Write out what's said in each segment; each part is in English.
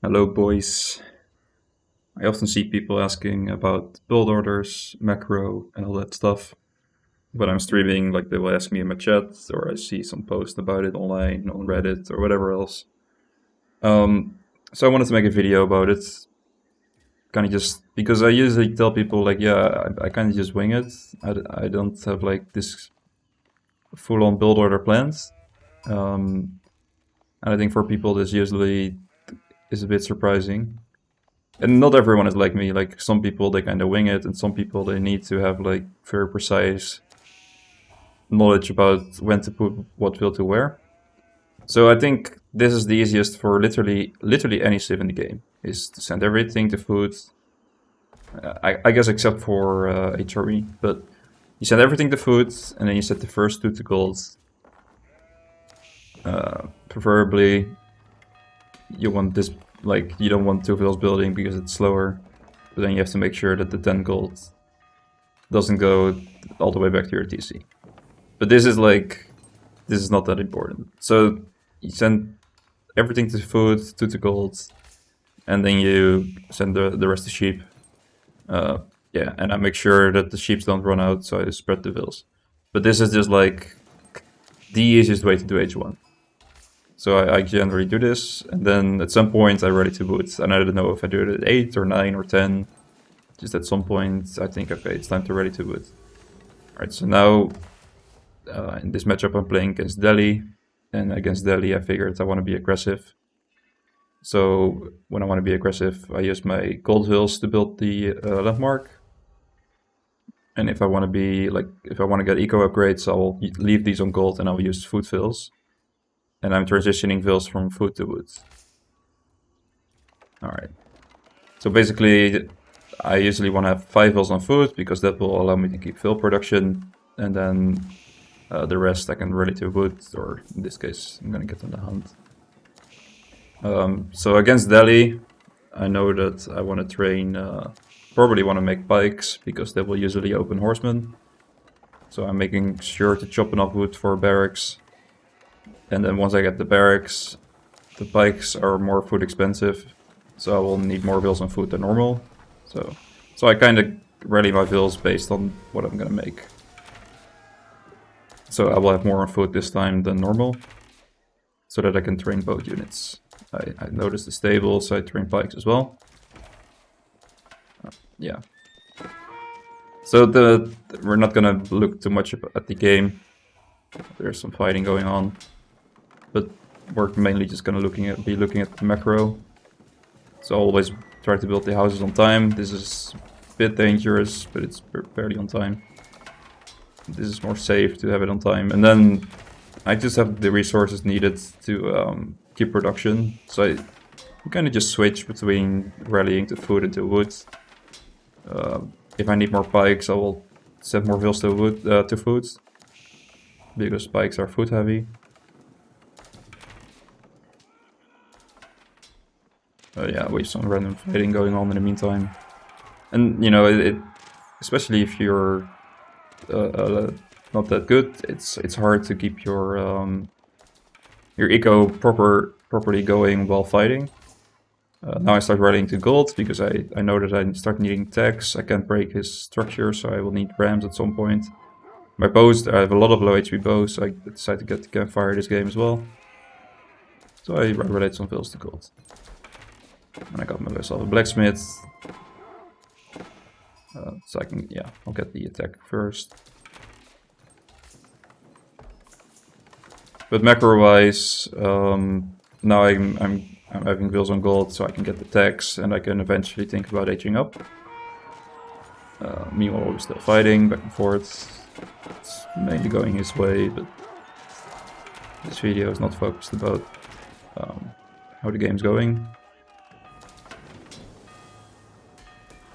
Hello, boys. I often see people asking about build orders, macro, and all that stuff. When I'm streaming, like they will ask me in my chat, or I see some post about it online on Reddit or whatever else. Um, so I wanted to make a video about it. Kind of just because I usually tell people like, yeah, I kind of just wing it. I don't have like this full-on build order plans. And I think for people this usually is a bit surprising. And not everyone is like me. Like some people they kind of wing it, and some people they need to have like very precise knowledge about when to put what build to where. So I think this is the easiest for literally any civ in the game is to send everything to food. I guess except for HRE, but you send everything to food, and then you set the first two to gold. Preferably, you want this like you don't want two vills building because it's slower. But then you have to make sure that the 10 gold doesn't go all the way back to your TC. But this is not that important. So you send everything to food, to gold, and then you send the rest to sheep. Yeah, and I make sure that the sheeps don't run out, so I spread the vills. But this is just like the easiest way to do H1. So I generally do this, and then at some point I'm ready to boot. And I don't know if I do it at 8 or 9 or 10. Just at some point I think, okay, it's time to ready to boot. Alright, so now in this matchup I'm playing against Delhi. And against Delhi I figured I want to be aggressive. So when I want to be aggressive I use my gold vills to build the landmark. And if I want to get eco upgrades, I'll leave these on gold and I'll use food vills. And I'm transitioning vills from food to wood. Alright. So basically, I usually want to have 5 vills on food, because that will allow me to keep vill production. And then the rest I can ready to wood, or in this case, I'm going to get on the hunt. So against Delhi, I know that I want to train, probably want to make pikes, because they will usually open horsemen. So I'm making sure to chop enough wood for barracks. And then once I get the barracks, the pikes are more food expensive, so I will need more vills on food than normal. So I kind of ready my vills based on what I'm gonna make. So I will have more on food this time than normal, so that I can train both units. I noticed the stable, so I train pikes as well. Yeah. So we're not gonna look too much at the game. There's some fighting going on. But we're mainly just gonna be looking at the macro. So always try to build the houses on time. This is a bit dangerous, but it's barely on time. This is more safe to have it on time. And then I just have the resources needed to keep production. So I kind of just switch between rallying to food and to wood. If I need more pikes, I will send more vills to food, because pikes are food heavy. Yeah, we have some random fighting going on in the meantime. And, you know, especially if you're not that good, it's hard to keep your eco properly going while fighting. Now I start rallying to gold, because I know that I start needing tags. I can't break his structure, so I will need rams at some point. My bows, I have a lot of low HP bows, so I decided to get the campfire this game as well. So I relate some vills to gold. And I got myself a blacksmith. So I can, yeah, I'll get the attack first. But macro-wise, now I'm having vills on gold, so I can get the tags, and I can eventually think about aging up. Meanwhile, we're still fighting back and forth. It's mainly going his way, but this video is not focused about how the game's going.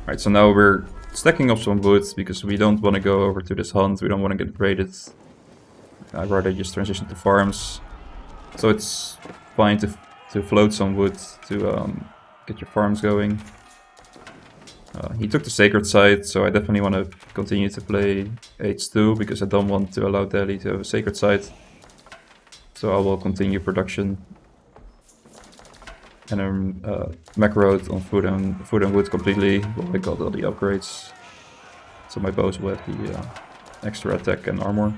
Alright, so now we're stacking up some wood, because we don't want to go over to this hunt, we don't want to get raided. I'd rather just transition to farms. So it's fine to float some wood to get your farms going. He took the sacred site, so I definitely want to continue to play H2, because I don't want to allow Delhi to have a sacred site. So I will continue production. And I'm macroed on food and wood completely. Well, I got all the upgrades. So my bows will have the extra attack and armor.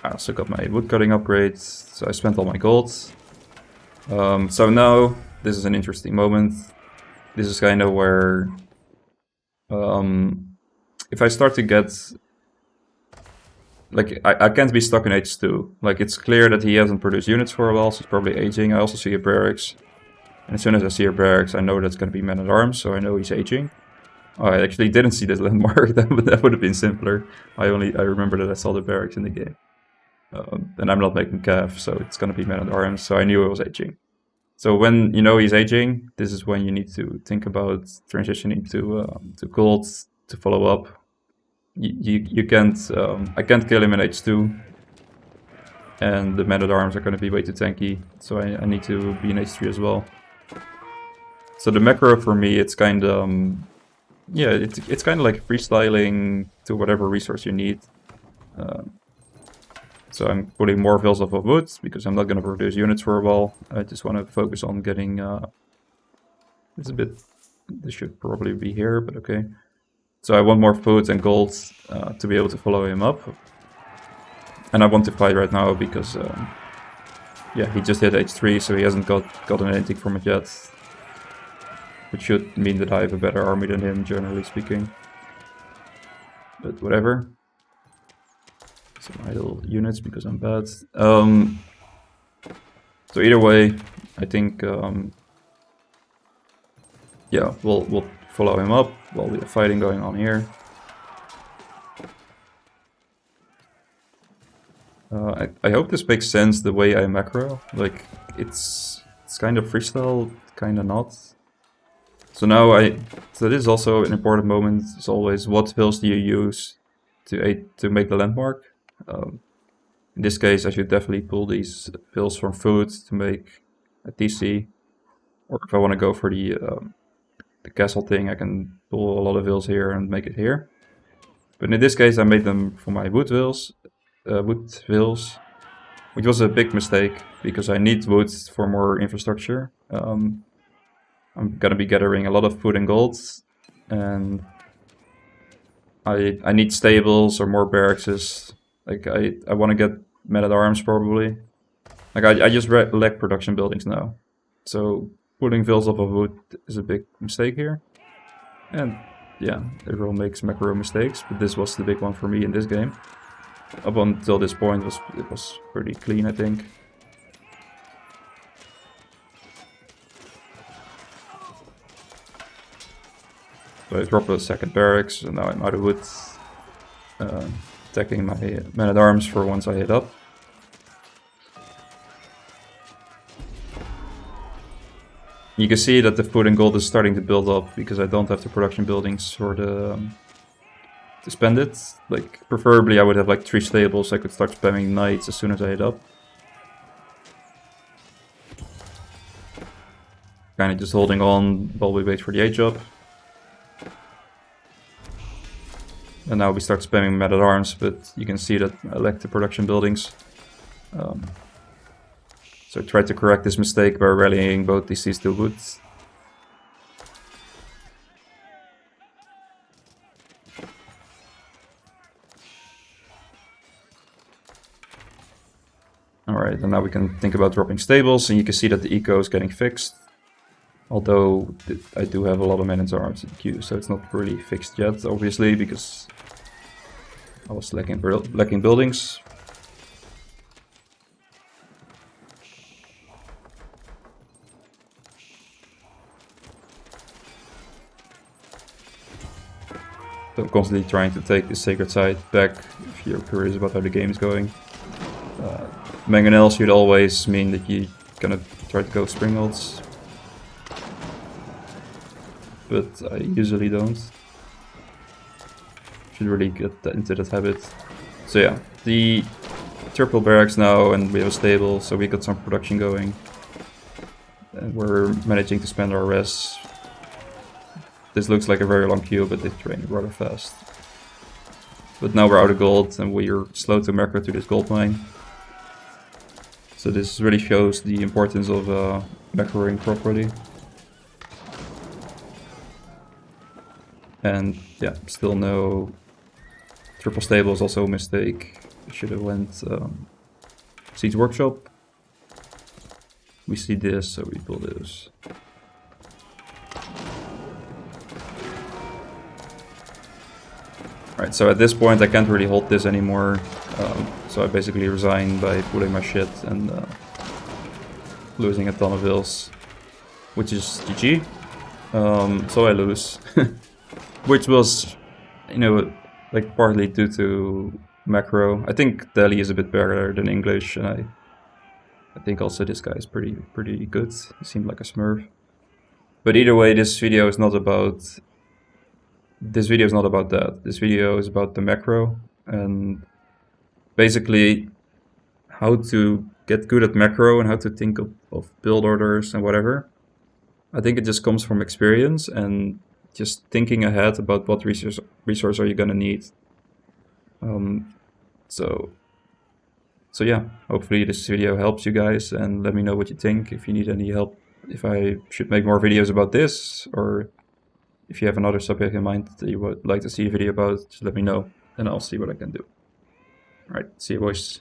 I also got my woodcutting upgrades, so I spent all my gold. So now, this is an interesting moment. This is kind of where... if I start to get... Like, I can't be stuck in H2. Like, it's clear that he hasn't produced units for a while, so he's probably aging. I also see a barracks. And as soon as I see a barracks, I know that's going to be men-at-arms, so I know he's aging. Oh, I actually didn't see this landmark. That would have been simpler. I remember that I saw the barracks in the game. And I'm not making cav, so it's going to be men-at-arms, so I knew it was aging. So when you know he's aging, this is when you need to think about transitioning to gold to follow up. You can't, I can't kill him in H2, and the men-at-arms are going to be way too tanky, so I need to be in H3 as well. So the macro for me, it's kind of, yeah, it's kind of like freestyling to whatever resource you need. So I'm putting more vills off of wood, because I'm not going to produce units for a while. I just want to focus on getting, it's a bit, this should probably be here, but okay. So I want more food and gold to be able to follow him up. And I want to fight right now because, yeah, he just hit H3, so he hasn't gotten anything from it yet. Which should mean that I have a better army than him, generally speaking. But whatever. Some idle units because I'm bad. So either way, I think, yeah, we'll follow him up while we have fighting going on here. I hope this makes sense the way I macro. Like, it's kind of freestyle, kind of not. So now so this is also an important moment. As always, what vills do you use to make the landmark? In this case, I should definitely pull these vills from food to make a TC. Or if I want to go for the castle thing, I can pull a lot of vills here and make it here. But in this case, I made them for my wood vills, which was a big mistake because I need wood for more infrastructure. I'm gonna be gathering a lot of food and gold, and I need stables or more barracks. Like I want to get men-at-arms probably. Like I just lack production buildings now, so putting vills off of wood is a big mistake here. And yeah, everyone makes macro mistakes, but this was the big one for me in this game. Up until this point, it was pretty clean, I think. So I dropped a second barracks, and now I'm out of wood. Attacking my men-at-arms for once I hit up. You can see that the food and gold is starting to build up because I don't have the production buildings for the to spend it. Like, preferably I would have like 3 stables so I could start spamming knights as soon as I hit up. Kinda just holding on while we wait for the age up. And now we start spamming men-at-arms, but you can see that I lack the production buildings. So I tried to correct this mistake by rallying both DCs to wood. Alright, and now we can think about dropping stables, and you can see that the eco is getting fixed. Although I do have a lot of men-at-arms in the queue, so it's not really fixed yet, obviously, because I was lacking buildings. So I'm constantly trying to take the sacred side back if you're curious about how the game is going. Mangonel should always mean that you're gonna try to go Springholds. But I usually don't. Should really get into that habit. So yeah, the triple barracks now, and we have a stable, so we got some production going. And we're managing to spend our res. This looks like a very long queue, but it's draining rather fast. But now we're out of gold and we're slow to macro to this gold mine. So this really shows the importance of macroing properly. And yeah, still no triple stable is also a mistake. Should have went Seeds Workshop. We see this, so we pull this. Alright, so at this point I can't really hold this anymore. So I basically resign by pulling my shit and losing a ton of vills, which is GG. So I lose, which was, you know, like partly due to macro. I think Delhi is a bit better than English, and I think also this guy is pretty good. He seemed like a smurf. But either way, this video is not about that. This video is about the macro and basically how to get good at macro and how to think of build orders and whatever. I think it just comes from experience and just thinking ahead about what resource are you gonna need. So yeah, hopefully this video helps you guys, and let me know what you think. If you need any help, if I should make more videos about this, or if you have another subject in mind that you would like to see a video about, just let me know and I'll see what I can do. Alright, see you boys.